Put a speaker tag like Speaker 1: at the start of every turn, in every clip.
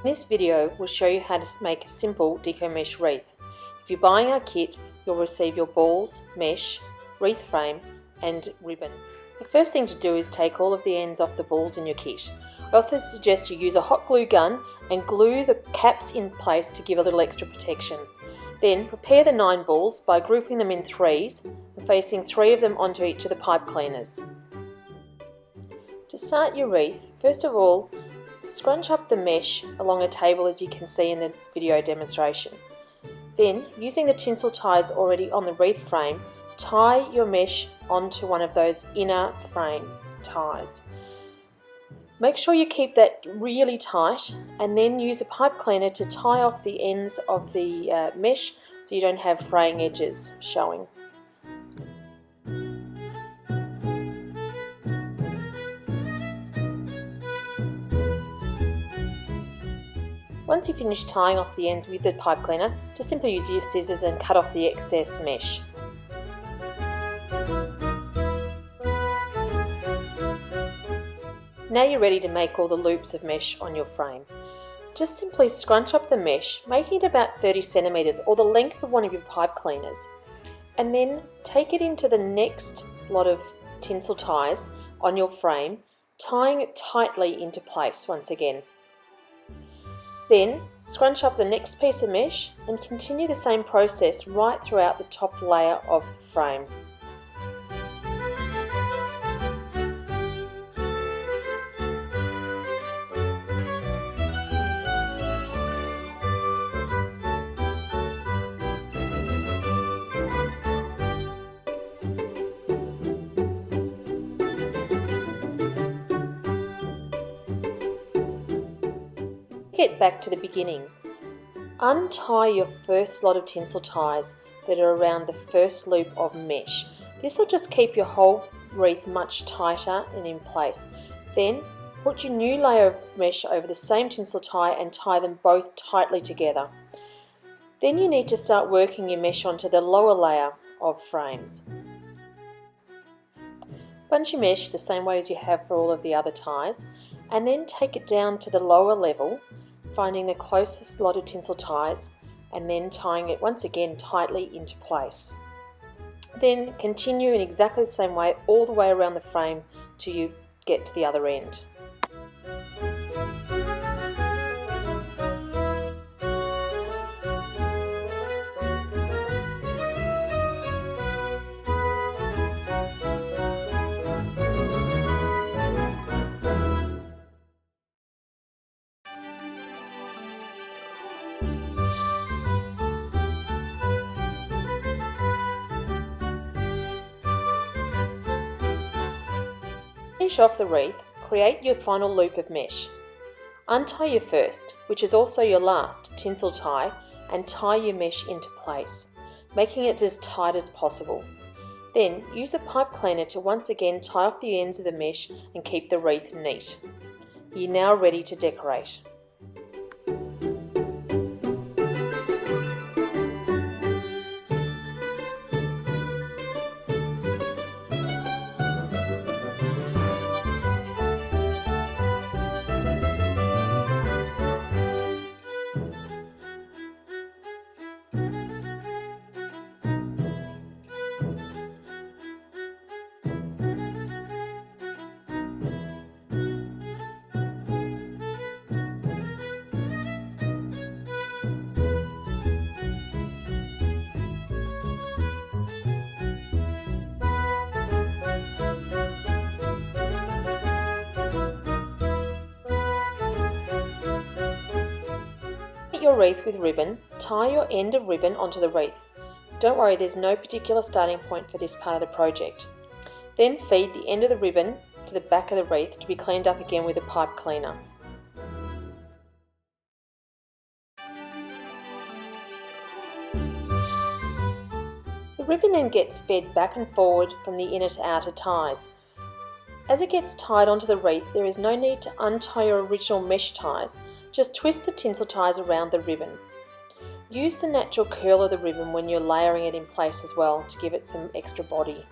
Speaker 1: This video will show you how to make a simple deco mesh wreath. If you're buying our kit, you'll receive your balls, mesh, wreath frame and ribbon. The first thing to do is take all of the ends off the balls in your kit. I also suggest you use a hot glue gun and glue the caps in place to give a little extra protection. Then prepare the 9 balls by grouping them in threes and facing 3 of them onto each of the pipe cleaners. To start your wreath, first of all, scrunch up the mesh along a table as you can see in the video demonstration. Then, using the tinsel ties already on the wreath frame, tie your mesh onto one of those inner frame ties. Make sure you keep that really tight and then use a pipe cleaner to tie off the ends of the mesh so you don't have fraying edges showing. Once you finish tying off the ends with the pipe cleaner, just simply use your scissors and cut off the excess mesh. Now you're ready to make all the loops of mesh on your frame. Just simply scrunch up the mesh, making it about 30 centimeters or the length of one of your pipe cleaners, and then take it into the next lot of tinsel ties on your frame, tying it tightly into place once again. Then scrunch up the next piece of mesh and continue the same process right throughout the top layer of the frame. Get back to the beginning. Untie your first lot of tinsel ties that are around the first loop of mesh. This will just keep your whole wreath much tighter and in place. Then put your new layer of mesh over the same tinsel tie and tie them both tightly together. Then you need to start working your mesh onto the lower layer of frames. Bunch your mesh the same way as you have for all of the other ties, and then take it down to the lower level, finding the closest lot of tinsel ties and then tying it once again tightly into place. Then continue in exactly the same way all the way around the frame till you get to the other end. Finish off the wreath, create your final loop of mesh. Untie your first, which is also your last, tinsel tie and tie your mesh into place, making it as tight as possible. Then use a pipe cleaner to once again tie off the ends of the mesh and keep the wreath neat. You're now ready to decorate. Your wreath with ribbon, tie your end of ribbon onto the wreath. Don't worry, there's no particular starting point for this part of the project. Then feed the end of the ribbon to the back of the wreath to be cleaned up again with a pipe cleaner. The ribbon then gets fed back and forward from the inner to outer ties. As it gets tied onto the wreath, there is no need to untie your original mesh ties. Just twist the tinsel ties around the ribbon. Use the natural curl of the ribbon when you're layering it in place as well to give it some extra body.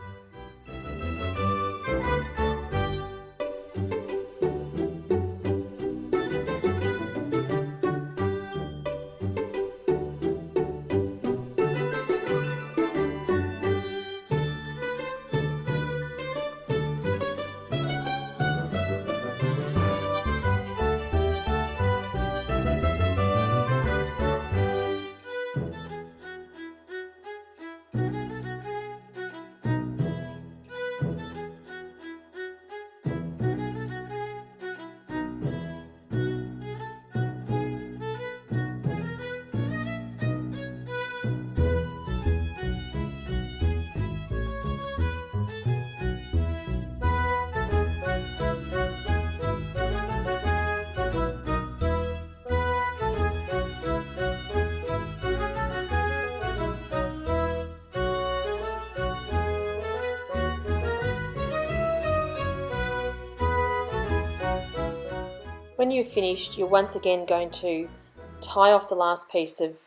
Speaker 1: you've finished, you're once again going to tie off the last piece of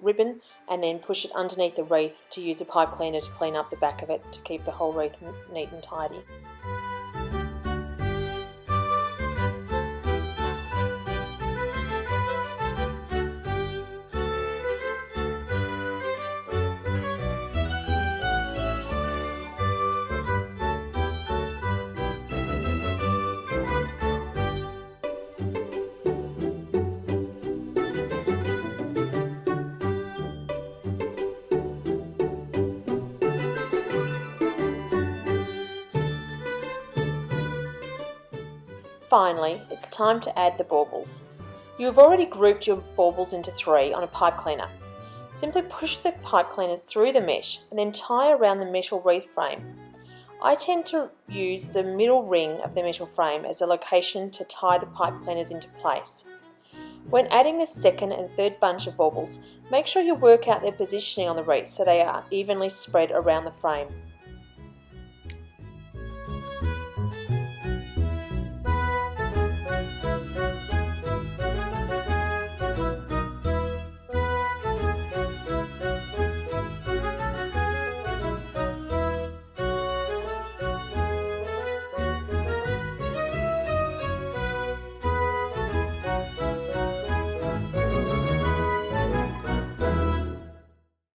Speaker 1: ribbon and then push it underneath the wreath to use a pipe cleaner to clean up the back of it to keep the whole wreath neat and tidy. Finally, it's time to add the baubles. You have already grouped your baubles into 3 on a pipe cleaner. Simply push the pipe cleaners through the mesh and then tie around the metal wreath frame. I tend to use the middle ring of the metal frame as a location to tie the pipe cleaners into place. When adding the second and third bunch of baubles, make sure you work out their positioning on the wreath so they are evenly spread around the frame.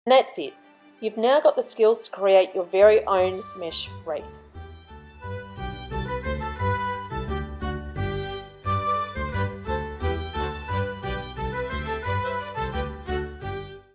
Speaker 1: And that's it. You've now got the skills to create your very own mesh wreath.